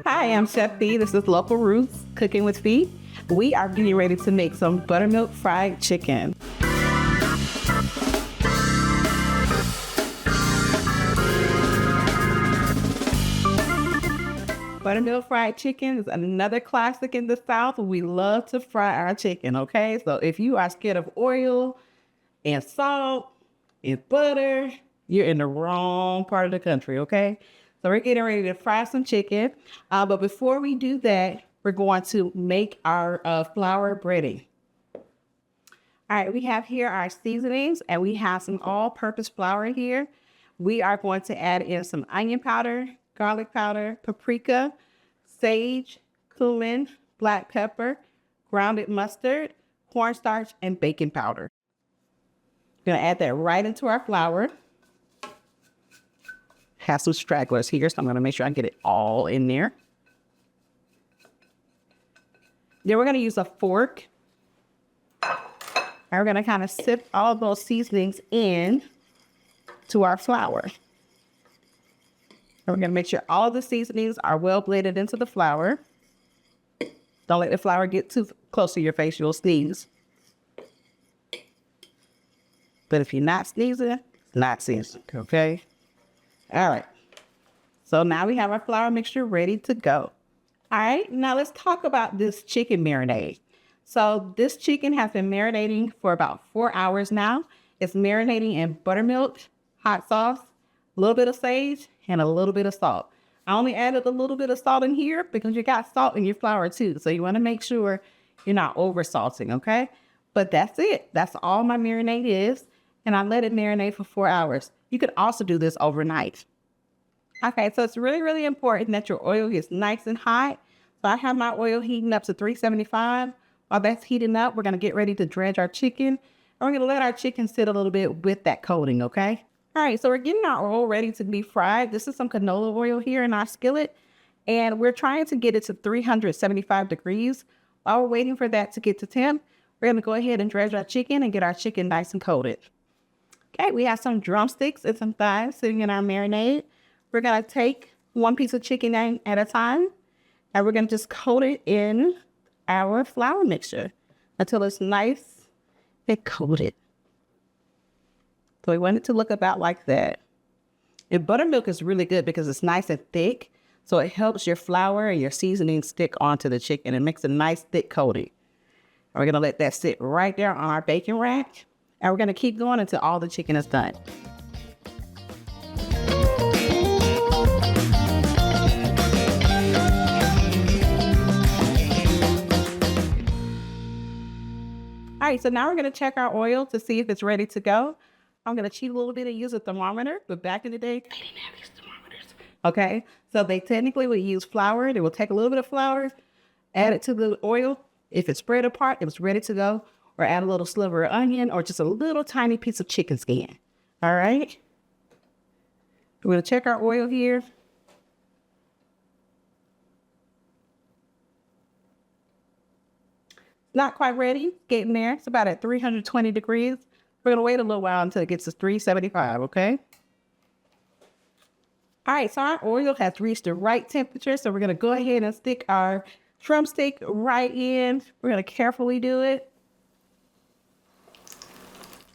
Hi, I'm Chef B. This is Local Roots Cooking with Fee. We are getting ready to make some buttermilk fried chicken. Buttermilk fried chicken is another classic in the South. We love to fry our chicken, okay? So if you are scared of oil and salt and butter, you're in the wrong part of the country, okay? So we're getting ready to fry some chicken. But before we do that, we're going to make our flour breading. All right, we have here our seasonings and we have some all-purpose flour here. We are going to add in some onion powder, garlic powder, paprika, sage, cumin, black pepper, grounded mustard, cornstarch, and baking powder. We're going to add that right into our flour. Have some stragglers here, so I'm going to make sure I get it all in there. Then we're going to use a fork. And we're going to kind of sift all of those seasonings in to our flour. And we're going to make sure all of the seasonings are well blended into the flour. Don't let the flour get too close to your face, you'll sneeze. But if you're not sneezing, it's not seasoning, okay? All right. So now we have our flour mixture ready to go. All right, now let's talk about this chicken marinade. So this chicken has been marinating for about 4 hours now. It's marinating in buttermilk, hot sauce, a little bit of sage, and a little bit of salt. I only added a little bit of salt in here because you got salt in your flour too. So you want to make sure you're not over salting, okay? But that's it. That's all my marinade is. And I let it marinate for 4 hours. You could also do this overnight. Okay, so it's really, really important that your oil gets nice and hot. So I have my oil heating up to 375. While that's heating up, we're going to get ready to dredge our chicken. And we're going to let our chicken sit a little bit with that coating, okay? All right, so we're getting our oil ready to be fried. This is some canola oil here in our skillet. And we're trying to get it to 375 degrees. While we're waiting for that to get to temp, we're going to go ahead and dredge our chicken and get our chicken nice and coated. Okay, we have some drumsticks and some thighs sitting in our marinade. We're going to take one piece of chicken at a time, and we're going to just coat it in our flour mixture until it's nice and coated. So we want it to look about like that. And buttermilk is really good because it's nice and thick, so it helps your flour and your seasoning stick onto the chicken and makes a nice thick coating. And we're going to let that sit right there on our baking rack. And we're going to keep going until all the chicken is done. All right, so now we're going to check our oil to see if it's ready to go. I'm going to cheat a little bit and use a thermometer, but back in the day, they didn't have these thermometers. Okay, so they technically would use flour. They will take a little bit of flour, add it to the oil. If it's spread apart, it was ready to go. Or add a little sliver of onion or just a little tiny piece of chicken skin. All right. We're going to check our oil here. Not quite ready. Getting there. It's about at 320 degrees. We're going to wait a little while until it gets to 375, okay? All right, so our oil has reached the right temperature, so we're going to go ahead and stick our drumstick right in. We're going to carefully do it.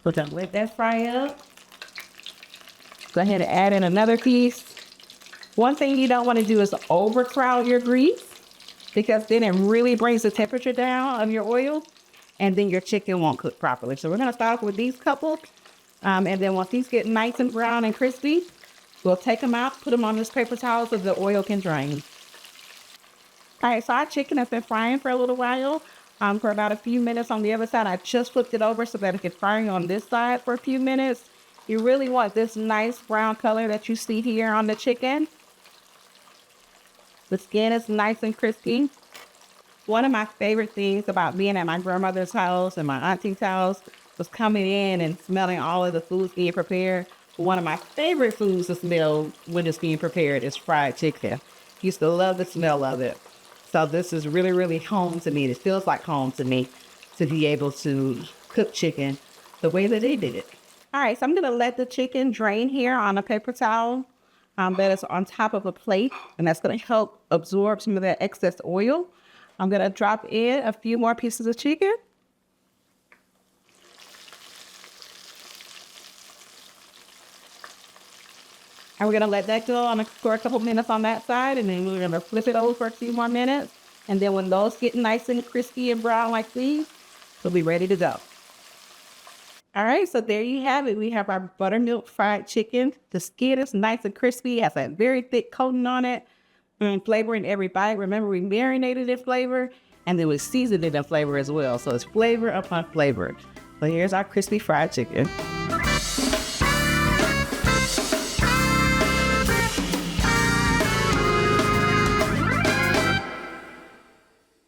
So just let that fry up. Go ahead and add in another piece. One thing you don't want to do is overcrowd your grease because then it really brings the temperature down of your oil and then your chicken won't cook properly. So we're going to start off with these couple. And then once these get nice and brown and crispy, we'll take them out, put them on this paper towel so the oil can drain. All right, so our chicken has been frying for a little while. For about a few minutes on the other side. I just flipped it over so that it can fry on this side for a few minutes. You really want this nice brown color that you see here on the chicken. The skin is nice and crispy. One of my favorite things about being at my grandmother's house and my auntie's house was coming in and smelling all of the foods being prepared. One of my favorite foods to smell when it's being prepared is fried chicken. Used to love the smell of it. So this is really, really home to me. It feels like home to me to be able to cook chicken the way that they did it. All right, so I'm going to let the chicken drain here on a paper towel. that is on top of a plate, and that's going to help absorb some of that excess oil. I'm going to drop in a few more pieces of chicken. And we're going to let that go for a couple minutes on that side, and then we're going to flip it over for a few more minutes. And then when those get nice and crispy and brown like these, we'll be ready to go. All right, so there you have it. We have our buttermilk fried chicken. The skin is nice and crispy, has a very thick coating on it, and flavor in every bite. Remember, we marinated in flavor, and then we seasoned it in flavor as well. So it's flavor upon flavor. So here's our crispy fried chicken.